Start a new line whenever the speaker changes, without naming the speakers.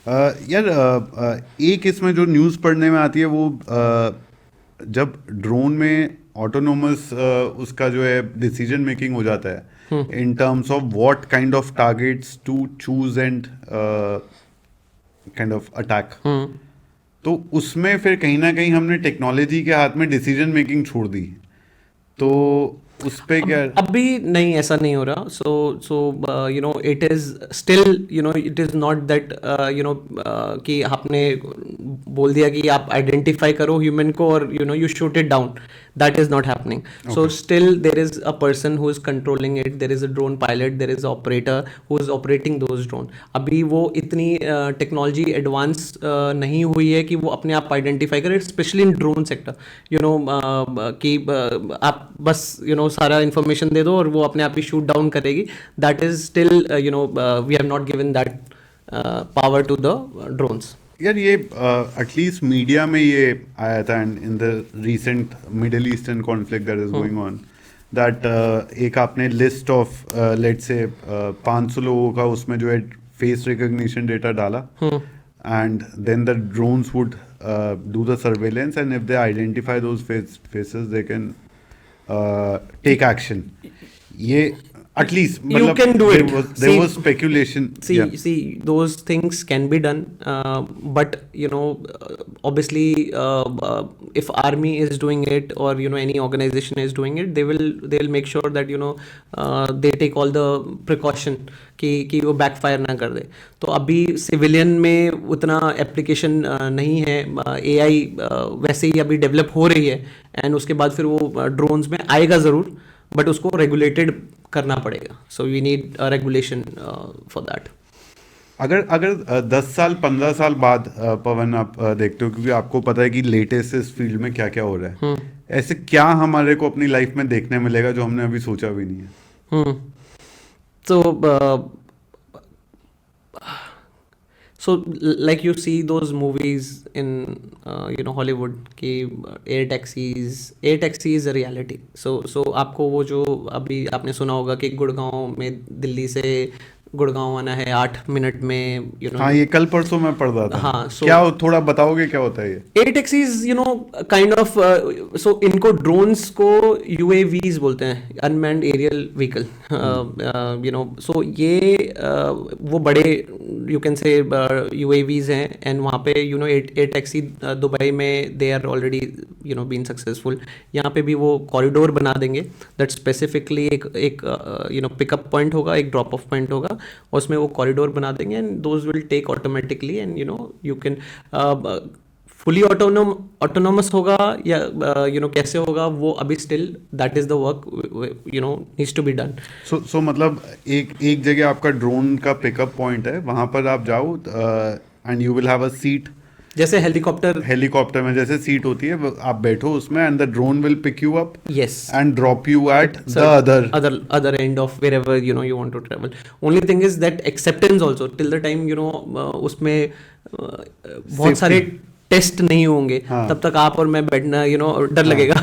यार एक इसमें जो न्यूज़ पढ़ने में आती है वो जब ड्रोन में ऑटोनोमस उसका जो है डिसीजन मेकिंग हो जाता है in terms of what kind of targets to choose and kind of attack, तो उसमें फिर कहीं ना कहीं हमने टेक्नोलॉजी के हाथ में डिसीजन मेकिंग छोड़ दी, तो उस पे क्या?
अभी नहीं, ऐसा नहीं हो रहा. So you know it is still, you no it is not that you know कि आपने बोल दिया कि आप आइडेंटिफाई करो ह्यूमन को और you know you shoot it down. That is not happening. So still there is a person who is controlling it. There is a drone pilot. There is an operator who is operating those drone. अभी वो इतनी technology advance नहीं हुई है कि वो अपने आप आइडेंटिफाई करे, specially in drone sector. You know कि आप बस यू नो सारा इन्फॉर्मेशन दे दो और वो अपने आप ही शूट डाउन करेगी. That is still you know we have not given that power to the drones.
यार ये एटलीस्ट मीडिया में ये आया था in the recent middle eastern conflict that is going on, that एक आपने लिस्ट ऑफ लेट्स से 500 लोगों का उसमें जो है फेस रिकॉग्निशन डेटा डाला, and then the drones would do the surveillance, and if they identify those faces they can take action. ये at least
you can do it.
There was speculation.
See those things can be done, but you know obviously if army is doing it or you know any organization is doing it, they'll make sure that you know they take all the precaution कि वो backfire ना कर दे. तो अभी civilian में उतना application नहीं है. AI वैसे ही अभी डेवलप हो रही है, एंड उसके बाद फिर वो ड्रोन्स में आएगा ज़रूर, बट उसको रेगुलेटेड करना पड़ेगा. So we need regulation for that.
अगर 10 साल 15 साल बाद पवन आप देखते हो, क्योंकि आपको पता है कि लेटेस्ट इस फील्ड में क्या क्या हो रहा है, ऐसे क्या हमारे को अपनी लाइफ में देखने मिलेगा जो हमने अभी सोचा भी नहीं है?
So like you see those movies in you know Hollywood कि air taxi is a reality. So आपको वो जो अभी आपने सुना होगा कि गुड़गांव में दिल्ली से गुड़गांव आना है 8 मिनट में, यू नो.
हाँ, ये कल परसों मैं पढ़ रहा था.
हाँ,
क्या थोड़ा बताओगे क्या होता है ये?
Air taxis you know kind of, so इनको ड्रोन्स को UAVs बोलते हैं, unmanned aerial vehicle. You know so ये वो बड़े यू कैन से UAVs हैं, एंड वहाँ पे you know air taxi Dubai में they are already you know been successful. यहाँ पे भी वो कॉरिडोर बना देंगे दैट स्पेसिफिकली एक यू नो पिकअप पॉइंट होगा, एक ड्रॉप ऑफ पॉइंट होगा, उसमें वो कॉरिडोर बना देंगे, and those will take automatically, and you know you can fully autonomous होगा या यू नो कैसे होगा वो अभी still that is the work you know needs to be done.
So मतलब एक जगह आपका ड्रोन का पिकअप पॉइंट है, वहां पर आप जाओ and you will have a seat,
जैसे हेलीकॉप्टर
में जैसे सीट होती है, आप बैठो उसमें and the drone will pick you up,
yes,
and drop you at the
other end of wherever you know you want to travel. Only thing is that acceptance also till the time you know उसमें बहुत सारे test नहीं होंगे, तब तक आप और मैं बैठना यू नो डर लगेगा.